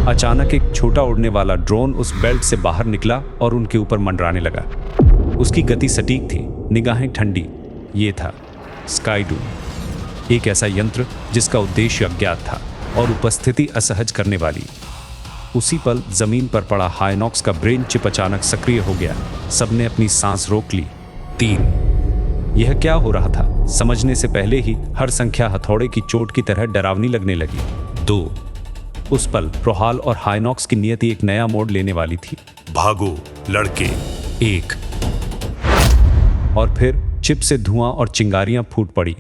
अचानक एक छोटा उड़ने वाला ड्रोन उस बेल्ट से बाहर निकला और उनके ऊपर मंडराने लगा। उसकी गति सटीक थी, निगाहें ठंडी। ये था स्काईडूम, एक ऐसा यंत्र जिसका उद्देश्य अज्ञात था और उपस्थिति असहज करने वाली। उसी पल जमीन पर पड़ा हाइनॉक्स का ब्रेन चिप अचानक सक्रिय हो गया। सबने अपनी सांस रोक ली। 3। यह क्या हो रहा था समझने से पहले ही हर संख्या हथौड़े की चोट की तरह डरावनी लगने लगी। 2। उस पल प्रोहाल और हाइनॉक्स की नियति एक नया मोड़ लेने वाली थी। भागो लड़के। 1। और फिर चिप से धुआं और चिंगारियां फूट पड़ी।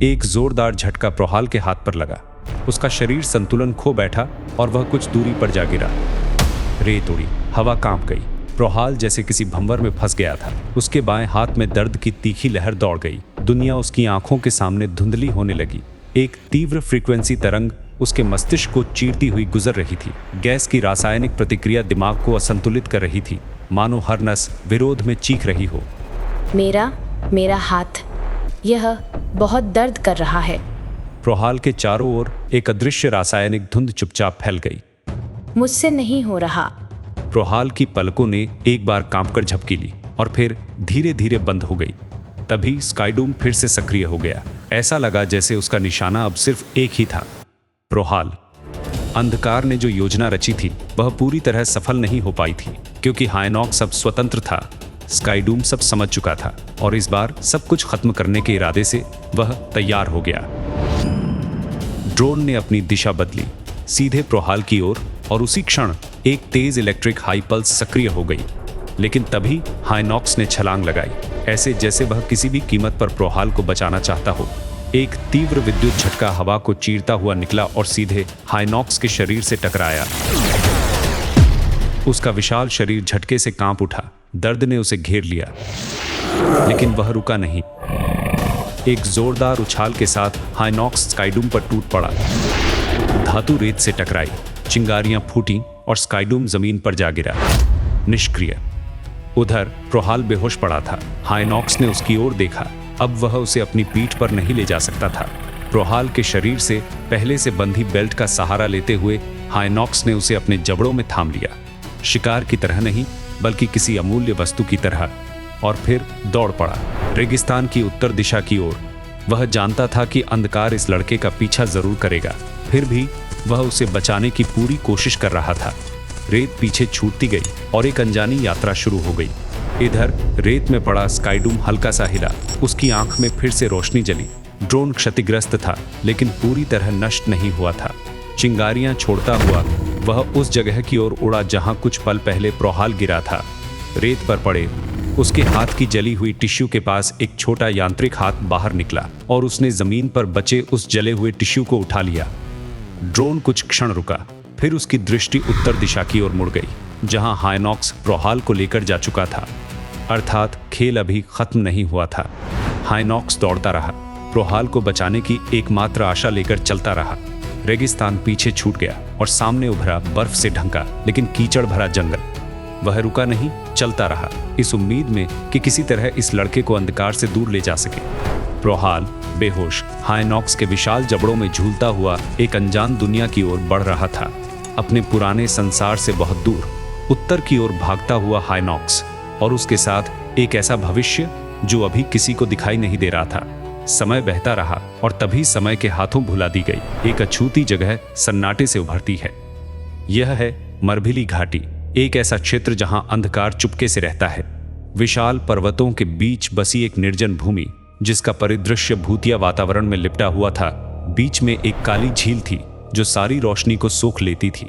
एक जोरदार झटका प्रोहाल के हाथ पर लगा। उसका शरीर संतुलन खो बैठा और वह कुछ दूरी पर जा गिरा। रेत उड़ी, हवा कांप गई। प्रोहाल जैसे किसी भंवर में फंस गया था। उसके बाएं हाथ में दर्द की तीखी लहर दौड़ गई। दुनिया उसकी आंखों के सामने धुंधली होने लगी। एक तीव्र फ्रीक्वेंसी तरंग उसके मस्तिष्क को चीरती हुई गुजर रही थी। गैस की रासायनिक प्रतिक्रिया दिमाग को असंतुलित कर रही थी, मानो हर नस विरोध में चीख रही हो। मेरा हाथ, यह बहुत दर्द कर रहा है। प्रोहाल के चारों ओर एक अदृश्य रासायनिक धुंध चुपचाप फैल गई। मुझसे नहीं हो रहा। प्रोहाल की पलकों ने एक बार कांपकर झपकी ली और फिर धीरे धीरे बंद हो गई। तभी स्काईडूम फिर से सक्रिय हो गया। ऐसा लगा जैसे उसका निशाना अब सिर्फ एक ही था, प्रोहाल। अंधकार ने जो योजना रची थी वह पूरी तरह सफल नहीं हो पाई थी, क्योंकि हाइनॉक्स अब स्वतंत्र था। स्काईडूम सब समझ चुका था और इस बार सब कुछ खत्म करने के इरादे से वह तैयार हो गया। ड्रोन ने अपनी दिशा बदली, सीधे प्रोहाल की ओर, और उसी क्षण एक तेज इलेक्ट्रिक हाई पल्स सक्रिय हो गई। लेकिन तभी हाइनॉक्स ने छलांग लगाई, ऐसे जैसे वह किसी भी कीमत पर प्रोहाल को बचाना चाहता हो। एक तीव्र विद्युत झटका हवा को चीरता हुआ निकला और सीधे हाइनॉक्स के शरीर से टकराया। उसका विशाल शरीर झटके से कांप उठा। दर्द ने उसे घेर लिया, लेकिन वह रुका नहीं। एक जोरदार उछाल के साथ हाइनॉक्स स्काईडूम पर टूट पड़ा। धातु रेत से टकराई, चिंगारियां फूटीं और स्काईडूम जमीन पर जा गिरा, निष्क्रिय। उधर प्रोहाल बेहोश पड़ा था। हाइनॉक्स ने उसकी ओर देखा। अब वह उसे अपनी पीठ पर नहीं ले जा सकता था। प्रोहाल के शरीर से पहले से बंधी बेल्ट का सहारा लेते हुए हाइनॉक्स ने उसे अपने जबड़ों में थाम लिया, शिकार की तरह नहीं बल्कि किसी अमूल्य वस्तु की तरह, और फिर दौड़ पड़ा रेगिस्तान की उत्तर दिशा की ओर। वह जानता था कि अंधकार इस लड़के का पीछा जरूर करेगा, फिर भी वह उसे बचाने की पूरी कोशिश कर रहा था। रेत पीछे छूटती गई और एक अनजानी यात्रा शुरू हो गई। इधर रेत में पड़ा स्काईडूम हल्का सा हिला। उसकी आंख में फिर से रोशनी जली। ड्रोन क्षतिग्रस्त था, लेकिन पूरी तरह नष्ट नहीं हुआ था। चिंगारियां छोड़ता हुआ वह उस जगह की ओर उड़ा जहां कुछ पल पहले प्रोहाल गिरा था। रेत पर पड़े उसके हाथ की जली हुई टिश्यू के पास एक छोटा यांत्रिक हाथ बाहर निकला और उसने जमीन पर बचे उस जले हुए टिश्यू को उठा लिया। ड्रोन कुछ क्षण रुका, फिर उसकी दृष्टि उत्तर दिशा की ओर मुड़ गई, जहां हाइनॉक्स प्रोहाल को लेकर जा चुका था। अर्थात खेल अभी खत्म नहीं हुआ था। हाइनॉक्स दौड़ता रहा, प्रोहाल को बचाने की एकमात्र आशा लेकर चलता रहा। रेगिस्तान पीछे छूट गया और सामने उभरा बर्फ से ढंका लेकिन कीचड़ भरा जंगल। वह रुका नहीं, चलता रहा, इस उम्मीद में कि किसी तरह इस लड़के को अंधकार से दूर ले जा सके। प्रोहाल बेहोश हाइनॉक्स के विशाल जबड़ों में झूलता हुआ एक अनजान दुनिया की ओर बढ़ रहा था, अपने पुराने संसार से बहुत दूर। उत्तर की ओर भागता हुआ हाइनॉक्स, और उसके साथ एक ऐसा भविष्य जो अभी किसी को दिखाई नहीं दे रहा था। समय बहता रहा और तभी समय के हाथों भुला दी गई एक अछूती जगह सन्नाटे से उभरती है। यह है मरभिली घाटी, एक ऐसा क्षेत्र जहां अंधकार चुपके से रहता है। विशाल पर्वतों के बीच बसी एक निर्जन भूमि, जिसका परिदृश्य भूतिया वातावरण में लिपटा हुआ था। बीच में एक काली झील थी जो सारी रोशनी को सोख लेती थी।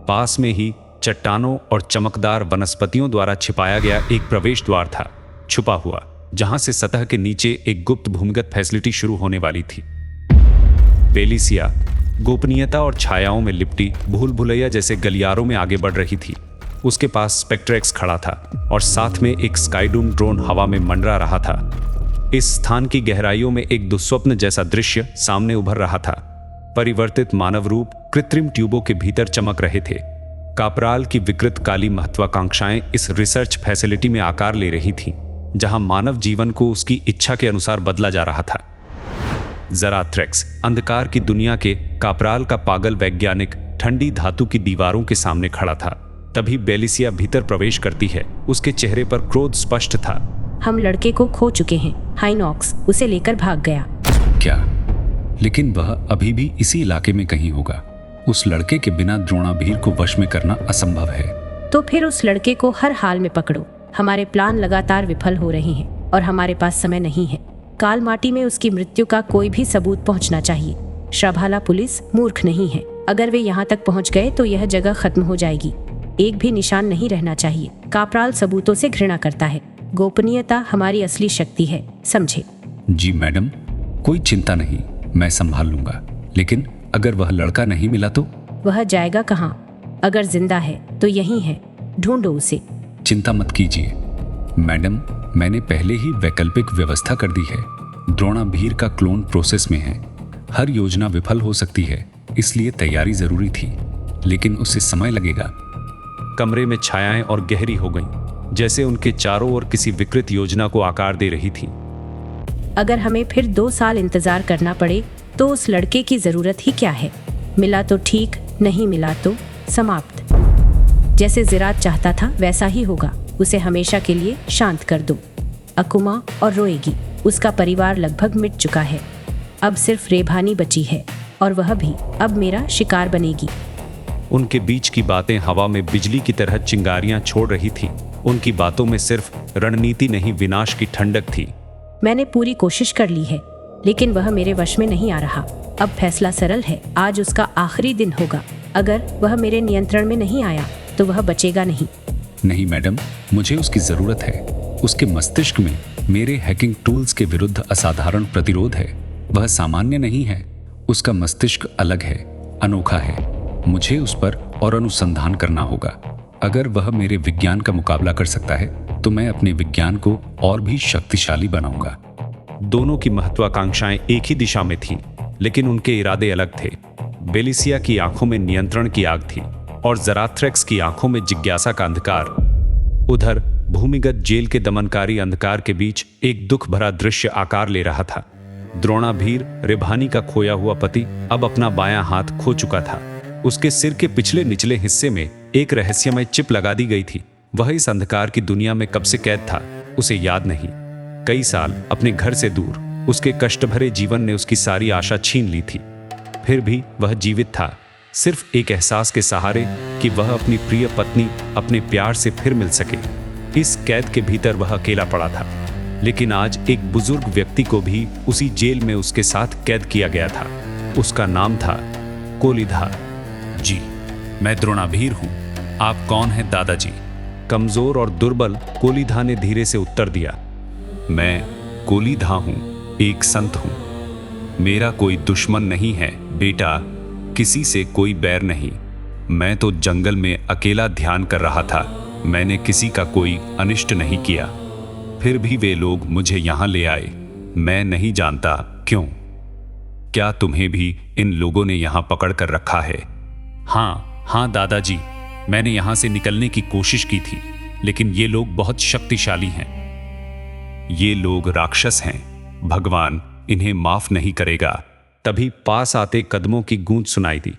पास में ही चट्टानों और चमकदार वनस्पतियों द्वारा छिपाया गया एक प्रवेश द्वार था, छुपा हुआ, जहां से सतह के नीचे एक गुप्त भूमिगत फैसिलिटी शुरू होने वाली थी। पेलिसिया गोपनीयता और छायाओं में लिपटी भूल भुलैया जैसे गलियारों में आगे बढ़ रही थी। उसके पास स्पेक्ट्रेक्स खड़ा था और साथ में एक स्काईडूम ड्रोन हवा में मंडरा रहा था। इस स्थान की गहराइयों में एक दुस्वप्न जैसा दृश्य सामने उभर रहा था। परिवर्तित मानव रूप कृत्रिम ट्यूबों के भीतर चमक रहे थे। कापराल की विकृत काली महत्वाकांक्षाएं इस रिसर्च फैसिलिटी में आकार ले रही थीं, जहां मानव जीवन को उसकी इच्छा के अनुसार बदला जा रहा था। ज़राथ्रेक्स अंधकार की दुनिया के कापराल का पागल वैज्ञानिक ठंडी धातु की दीवारों के सामने खड़ा था। तभी बेलिसिया भीतर प्रवेश करती है। उसके चेहरे पर क्रोध स्पष्ट था। हम लड़के को खो चुके हैं। हाइनॉक्स उसे लेकर भाग गया। क्या? लेकिन वह अभी भी इसी इलाके में कहीं होगा। उस लड़के के बिना द्रोणाभीर को वश में करना असंभव है। तो फिर उस लड़के को हर हाल में पकड़ो। हमारे प्लान लगातार विफल हो रहे हैं और हमारे पास समय नहीं है। कालमाटी में उसकी मृत्यु का कोई भी सबूत पहुंचना चाहिए। श्राभाला पुलिस मूर्ख नहीं है। अगर वे यहाँ तक पहुँच गए तो यह जगह खत्म हो जाएगी। एक भी निशान नहीं रहना चाहिए। कापराल सबूतों से घृणा करता है। गोपनीयता हमारी असली शक्ति है, समझे? जी मैडम, कोई चिंता नहीं, मैं संभाल लूंगा। लेकिन अगर वह लड़का नहीं मिला तो? वह जाएगा कहाँ? अगर जिंदा है तो यही है, ढूंढो उसे। चिंता मत कीजिए मैडम, मैंने पहले ही वैकल्पिक व्यवस्था कर दी है। द्रोणाभीर का क्लोन प्रोसेस में है। हर योजना विफल हो सकती है, इसलिए तैयारी जरूरी थी, लेकिन उसे समय लगेगा। कमरे में छायाएं और गहरी हो गईं, जैसे उनके चारों ओर किसी विकृत योजना को आकार दे रही थी। अगर हमें फिर 2 साल इंतजार करना पड़े तो उस लड़के की जरूरत ही क्या है? मिला तो ठीक, नहीं मिला तो समाप्त। जैसे जिरात चाहता था वैसा ही होगा। उसे हमेशा के लिए शांत कर दो। अकुमा और रोएगी। उसका परिवार लगभग मिट चुका है। अब सिर्फ रेभानी बची है और वह भी अब मेरा शिकार बनेगी। उनके बीच की बातें हवा में बिजली की तरह चिंगारियां छोड़ रही थीं। उनकी बातों में सिर्फ रणनीति नहीं, विनाश की ठंडक थी। मैंने पूरी कोशिश कर ली है, लेकिन वह मेरे वश में नहीं आ रहा। अब फैसला सरल है। आज उसका आखिरी दिन होगा। अगर वह मेरे नियंत्रण में नहीं आया तो वह बचेगा नहीं। नहीं मैडम, मुझे उसकी जरूरत है। उसके मस्तिष्क में मेरे हैकिंग टूल्स के विरुद्ध असाधारण प्रतिरोध है। वह सामान्य नहीं है। उसका मस्तिष्क अलग है, अनोखा है। मुझे उस पर और अनुसंधान करना होगा। अगर वह मेरे विज्ञान का मुकाबला कर सकता है तो मैं अपने विज्ञान को और भी शक्तिशाली बनाऊंगा। दोनों की महत्वाकांक्षाएं एक ही दिशा में थीं, लेकिन उनके इरादे अलग थे। बेलिसिया की आंखों में नियंत्रण की आग थी और ज़राथ्रेक्स की आंखों में जिज्ञासा का अंधकार। उधर भूमिगत जेल के दमनकारी अंधकार के बीच एक दुख भरा दृश्य आकार ले रहा था। द्रोणाभीर, रेभानी का खोया हुआ पति, अब अपना बायां हाथ खो चुका था। उसके सिर के पिछले निचले हिस्से में एक रहस्यमय चिप लगा दी गई थी। वह इस अंधकार की दुनिया में कब से कैद था, उसे याद नहीं। कई साल अपने घर से दूर, उसके कष्ट भरे जीवन ने उसकी सारी आशा छीन ली थी। फिर भी वह जीवित था, सिर्फ एक एहसास के सहारे कि वह अपनी प्रिय पत्नी, अपने प्यार से फिर मिल सके। इस कैद के भीतर वह अकेला पड़ा था, लेकिन आज एक बुजुर्ग व्यक्ति को भी उसी जेल में उसके साथ कैद किया गया था। उसका नाम था कोलिधा। जी, मैं द्रोणाभीर हूँ। आप कौन हैं दादाजी? कमजोर और दुर्बल कोलिधा ने धीरे से उत्तर दिया। मैं कोलिधा हूँ, एक संत हूँ। मेरा कोई दुश्मन नहीं है बेटा, किसी से कोई बैर नहीं। मैं तो जंगल में अकेला ध्यान कर रहा था। मैंने किसी का कोई अनिष्ट नहीं किया। फिर भी वे लोग मुझे यहाँ ले आए। मैं नहीं जानता क्यों। क्या तुम्हें भी इन लोगों ने यहाँ पकड़ कर रखा है? हाँ दादाजी, मैंने यहाँ से निकलने की कोशिश की थी, लेकिन ये लोग बहुत शक्तिशाली हैं। ये लोग राक्षस हैं। भगवान इन्हें माफ नहीं करेगा। तभी पास आते कदमों की गूंज सुनाई दी।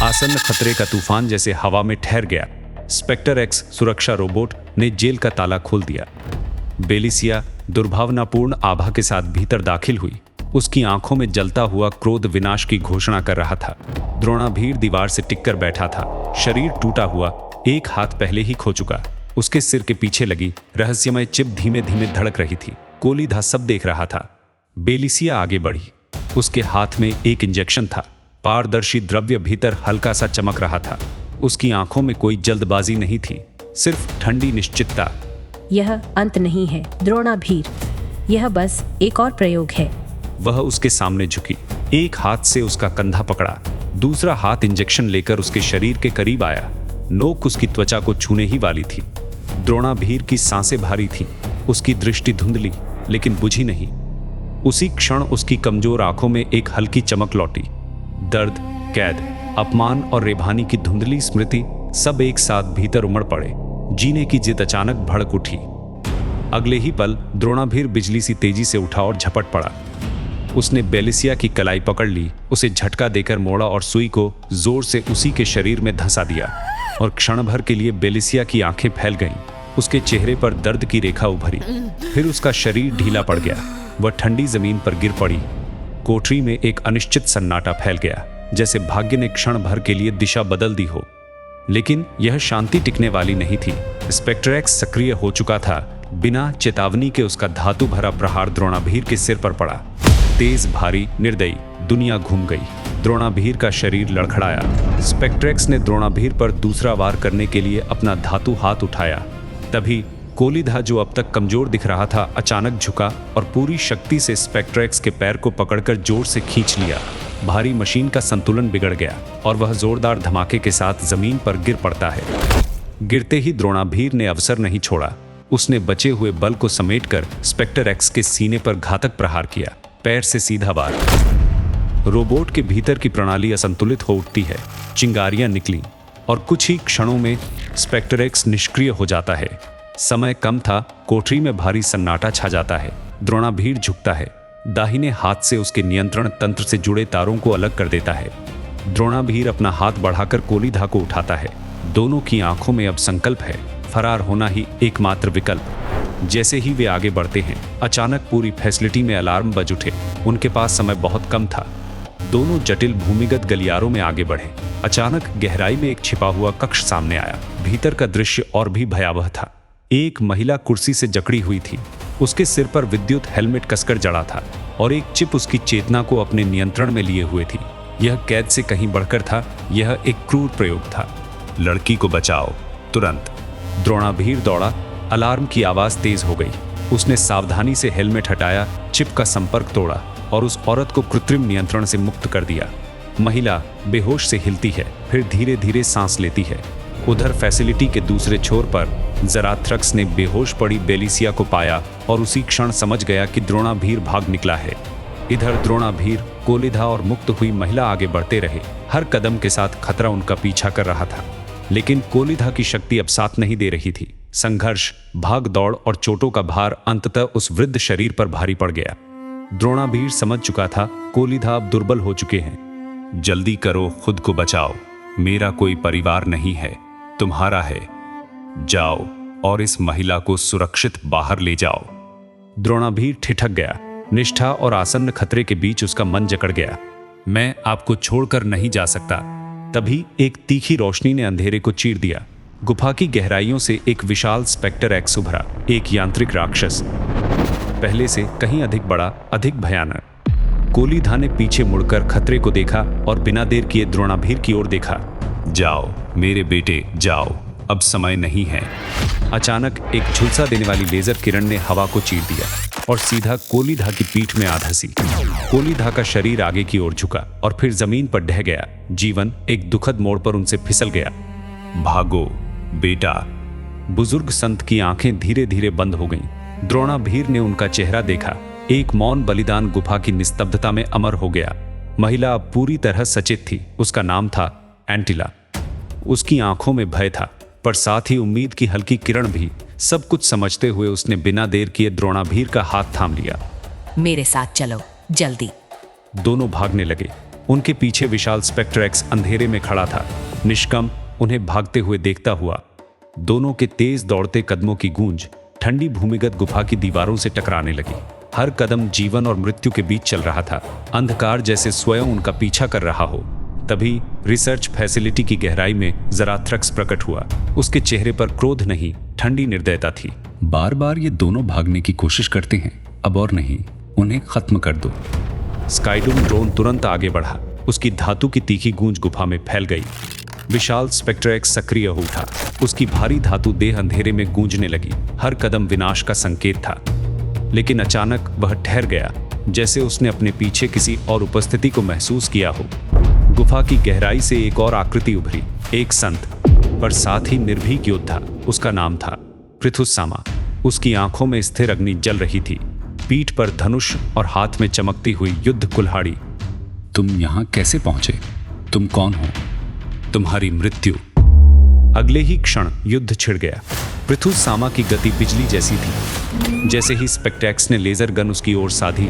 आसन्न खतरे का तूफान जैसे हवा में ठहर गया। स्पेक्टर एक्स सुरक्षा रोबोट ने जेल का ताला खोल दिया। बेलिसिया दुर्भावनापूर्ण आभा के साथ भीतर दाखिल हुई। उसकी आंखों में जलता हुआ क्रोध विनाश की घोषणा कर रहा था। द्रोणाभीर दीवार से टिककर बैठा था, शरीर टूटा हुआ, एक हाथ पहले ही खो चुका। उसके सिर के पीछे लगी रहस्यमय चिप धीमे धीमे धड़क रही थी। कोलिधा सब देख रहा था। बेलिसिया आगे बढ़ी। उसके हाथ में एक इंजेक्शन था। पारदर्शी द्रव्य भीतर हल्का सा चमक रहा था। उसकी आंखों में कोई जल्दबाजी नहीं थी, सिर्फ ठंडी निश्चितता। यह अंत नहीं है द्रोणाभीर, यह बस एक और प्रयोग है। वह उसके सामने झुकी, एक हाथ से उसका कंधा पकड़ा, दूसरा हाथ इंजेक्शन लेकर उसके शरीर के करीब आया। नोक उसकी त्वचा को छूने ही वाली थी। द्रोणाभीर की सांसें भारी थीं, उसकी दृष्टि धुंधली लेकिन बुझी नहीं। उसी क्षण उसकी कमजोर आंखों में एक हल्की चमक लौटी। दर्द, कैद, अपमान और रेभानी की धुंधली स्मृति सब एक साथ भीतर उमड़ पड़े। जीने की जिद अचानक भड़क उठी। अगले ही पल द्रोणाभीर बिजली सी तेजी से उठा और झपट पड़ा। उसने बेलिसिया की कलाई पकड़ ली, उसे झटका देकर मोड़ा और सुई को जोर से उसी के शरीर में धंसा दिया और क्षण भर के लिए बेलिसिया की आंखें फैल गईं। उसके चेहरे पर दर्द की रेखा उभरी, फिर उसका शरीर ढीला पड़ गया। वह ठंडी जमीन पर गिर पड़ी। कोठरी में एक अनिश्चित सन्नाटा फैल गया, जैसे भाग्य ने क्षण भर के लिए दिशा बदल दी हो। लेकिन यह शांति टिकने वाली नहीं थी। स्पेक्टर एक्स सक्रिय हो चुका था। बिना चेतावनी के उसका धातु भरा प्रहार द्रोणाभीर के सिर पर पड़ा। तेज, भारी, निर्दयी, दुनिया घूम गई। द्रोणाभीर का शरीर लड़खड़ाया। स्पेक्टर एक्स ने द्रोणाभीर पर दूसरा वार करने के लिए अपना धातु हाथ उठाया। तभी कोलिधा, जो अब तक कमजोर दिख रहा था, अचानक झुका और पूरी शक्ति से स्पेक्टर एक्स के पैर को पकड़कर जोर से खींच लिया। भारी मशीन का संतुलन बिगड़ गया और वह जोरदार धमाके के साथ जमीन पर गिर पड़ता है। गिरते ही द्रोणाभीर ने अवसर नहीं छोड़ा। उसने बचे हुए बल को समेटकर स्पेक्टर एक्स के सीने पर घातक प्रहार किया। पैर से सीधा वार। रोबोट के भीतर की प्रणाली असंतुलित हो उठती है। चिंगारियां निकली और कुछ ही क्षणों में स्पेक्टर एक्स निष्क्रिय हो जाता है। समय कम था। कोठरी में भारी सन्नाटा छा जाता है। द्रोणाभीर झुकता है। दाहिने हाथ से उसके नियंत्रण तंत्र से जुड़े तारों को अलग कर देता है। द्रोणाभीर अपना हाथ बढ़ाकर कोलिधा को उठाता है। दोनों की आंखों में अब संकल्प है, फरार होना ही एकमात्र विकल्प। जैसे ही वे आगे बढ़ते हैं, अचानक पूरी फैसिलिटी में अलार्म बज उठे। उनके पास समय बहुत कम था। दोनों जटिल भूमिगत गलियारों में आगे बढ़े। अचानक गहराई में एक छिपा हुआ कक्ष सामने आया। भीतर का दृश्य और भी भयावह था। एक महिला कुर्सी से जकड़ी हुई थी। उसके सिर पर विद्युत हेलमेट कसकर जड़ा था और एक चिप उसकी चेतना को अपने नियंत्रण में लिए हुए थी। यह कैद से कहीं बढ़कर था। यह एक क्रूर प्रयोग था। लड़की को बचाओ, तुरंत। द्रोणाभीर दौड़ा। अलार्म की आवाज तेज हो गई। उसने सावधानी से हेलमेट हटाया, चिप का संपर्क तोड़ा और उस औरत को कृत्रिम नियंत्रण से मुक्त कर दिया। महिला बेहोश से हिलती है, फिर धीरे धीरे सांस लेती है। उधर फैसिलिटी के दूसरे छोर पर ज़राथ्रक्स ने बेहोश पड़ी बेलिसिया को पाया और उसी क्षण समझ गया कि द्रोणाभीर भाग निकला है। इधर द्रोणाभीर, कोलिधा और मुक्त हुई महिला आगे बढ़ते रहे। हर कदम के साथ खतरा उनका पीछा कर रहा था, लेकिन कोलिधा की शक्ति अब साथ नहीं दे रही थी। संघर्ष, भाग दौड़ और चोटों का भार अंततः उस वृद्ध शरीर पर भारी पड़ गया। द्रोणाभीर समझ चुका था कोलिधा अब दुर्बल हो चुके हैं। जल्दी करो, खुद को बचाओ। मेरा कोई परिवार नहीं है, तुम्हारा है। जाओ और इस महिला को सुरक्षित बाहर ले जाओ। द्रोणाभीर ठिठक गया। निष्ठा और आसन्न खतरे के बीच उसका मन जकड़ गया। मैं आपको छोड़कर नहीं जा सकता। तभी एक तीखी रोशनी ने अंधेरे को चीर दिया। गुफा की गहराइयों से एक विशाल स्पेक्टर एक्स उभरा। एक यांत्रिक राक्षस, पहले से कहीं अधिक बड़ा, अधिक भयानक। कोलिधा ने पीछे मुड़कर खतरे को देखा और बिना देर किए द्रोणाभीर की ओर देखा। जाओ मेरे बेटे, जाओ, अब समय नहीं है। अचानक एक झुलसा देने वाली लेजर किरण ने हवा को चीर दिया और सीधा कोलिधा की पीठ में आ धंसी। कोलिधा का शरीर आगे की ओर झुका और फिर जमीन पर ढह गया। जीवन एक दुखद मोड़ पर उनसे फिसल गया। भागो बेटा। बुजुर्ग संत की आंखें धीरे धीरे बंद हो गईं। द्रोणाभीर ने उनका चेहरा देखा। एक मौन बलिदान गुफा की निस्तब्धता में अमर हो गया। महिला अब पूरी तरह सचेत थी। उसका नाम था एंटिला। उसकी आंखों में भय था, पर साथ ही उम्मीद की हल्की किरण भी। सब कुछ समझते हुए उसने बिना देर किए द्रोणाभीर का हाथ थाम लिया। मेरे साथ चलो, जल्दी। दोनों भागने लगे। उनके पीछे विशाल स्पेक्टर एक्स अंधेरे में खड़ा था, निष्कम, उन्हें भागते हुए देखता हुआ। दोनों के तेज दौड़ते कदमों की गूंज ठंडी भूमिगत गुफा की दीवारों से टकराने लगी। हर कदम जीवन और मृत्यु के बीच चल रहा था। अंधकार जैसे स्वयं उनका पीछा कर रहा हो। तभी रिसर्च फैसिलिटी की गहराई में ज़राथ्रक्स प्रकट हुआ। उसके चेहरे पर क्रोध नहीं, ठंडी निर्दयता थी। बार बार ये दोनों भागने की कोशिश करते हैं, अब और नहीं, उन्हें खत्म कर दो। स्काइडूम ड्रोन तुरंत आगे बढ़ा। उसकी धातु की तीखी गूंज गुफा में फैल गई। विशाल स्पेक्टर एक्स सक्रिय हो उठा। उसकी भारी धातु देह अंधेरे में गूंजने लगी। हर कदम विनाश का संकेत था। लेकिन अचानक वह ठहर गया, जैसे उसने अपने पीछे किसी और उपस्थिति को महसूस किया हो। गुफा की गहराई से एक और आकृति उभरी। एक संत, पर साथ ही निर्भीक योद्धा। उसका नाम था पृथुसामा। उसकी आंखों में स्थिर अग्नि जल रही थी, पीठ पर धनुष और हाथ में चमकती हुई युद्ध कुल्हाड़ी। तुम यहाँ कैसे पहुंचे? तुम कौन हो? तुम्हारी मृत्यु। अगले ही क्षण युद्ध छिड़ गया। पृथुसामा की गति बिजली जैसी थी। जैसे ही स्पेक्ट्रेक्स ने लेजर गन उसकी ओर साधी,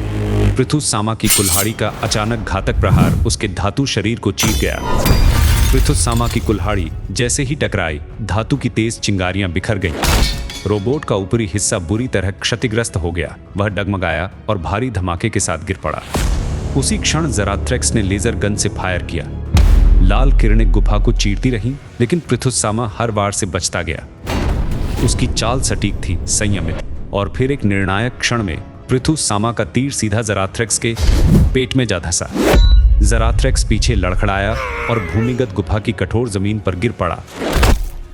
पृथुसामा की कुल्हाड़ी का अचानक घातक प्रहार उसके धातु शरीर को चीर गया। पृथुसामा की कुल्हाड़ी जैसे ही टकराई, धातु की तेज चिंगारियां बिखर गईं। रोबोट का ऊपरी हिस्सा बुरी तरह क्षतिग्रस्त हो गया। वह डगमगाया और भारी धमाके के साथ गिर पड़ा। उसी क्षण ज़राथ्रेक्स ने लेजर गन से फायर किया। लाल किरणें गुफा को चीरती रहीं, लेकिन पृथुसामा हर वार से बचता गया। उसकी चाल सटीक थी, संयमित, और फिर एक निर्णायक क्षण में पृथुसामा का तीर सीधा ज़राथ्रेक्स के पेट में जा धंसा। ज़राथ्रेक्स पीछे लड़खड़ाया और भूमिगत गुफा की कठोर जमीन पर गिर पड़ा।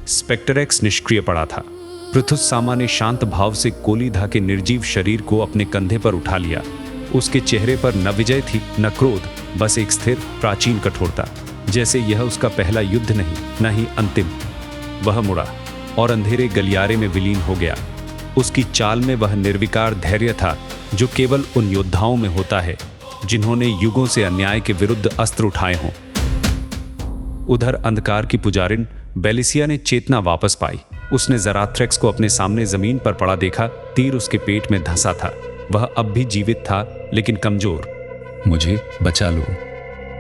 स्पेक्ट्रेक्स निष्क्रिय पड़ा था। पृथुसामा ने शांत भाव से कोलीधा के निर्जीव शरीर को अपने कंधे पर उठा लिया। उसके चेहरे पर न विजय थी, न क्रोध, बस एक स्थिर प्राचीन कठोरता, जैसे यह उसका पहला युद्ध नहीं, न ही अंतिम। वह मुड़ा और अंधेरे गलियारे में विलीन हो गया। उसकी चाल में वह निर्विकार धैर्य था जो केवल उन योद्धाओं में होता है जिन्होंने युगों से अन्याय के विरुद्ध अस्त्र उठाए हों। उधर अंधकार की पुजारिन बेलिसिया ने चेतना वापस पाई। उसने ज़राथ्रेक्स को अपने सामने जमीन पर पड़ा देखा। तीर उसके पेट में धंसा था। वह अब भी जीवित था, लेकिन कमजोर। मुझे बचा लो।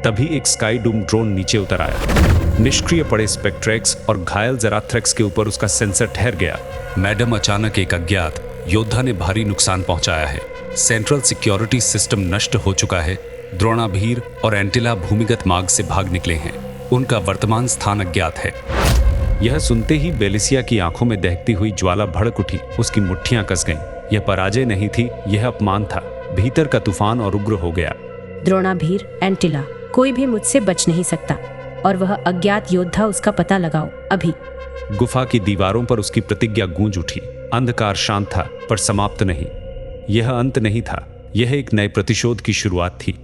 तभी एक स्काई डूम ड्रोन नीचे उतर आया। निष्क्रिय पड़े स्पेक्ट्रेक्स और घायल ज़राथ्रेक्स के ऊपर उसका सेंसर ठहर गया। मैडम, अचानक एक अज्ञात योद्धा ने भारी नुकसान पहुंचाया है। सेंट्रल सिक्योरिटी सिस्टम नष्ट हो चुका है। द्रोणाभीर और एंटिला भूमिगत मार्ग से भाग निकले हैं। उनका वर्तमान स्थान अज्ञात है। यह सुनते ही बेलिसिया की आंखों में दहकती हुई ज्वाला भड़क उठी। उसकी मुट्ठियां कस गईं। यह पराजय नहीं थी, यह अपमान था। भीतर का तूफान और उग्र हो गया। द्रोणाभीर, एंटिला, कोई भी मुझसे बच नहीं सकता, और वह अज्ञात योद्धा, उसका पता लगाओ अभी। गुफा की दीवारों पर उसकी प्रतिज्ञा गूंज उठी। अंधकार शांत था, पर समाप्त नहीं। यह अंत नहीं था, यह एक नए प्रतिशोध की शुरुआत थी।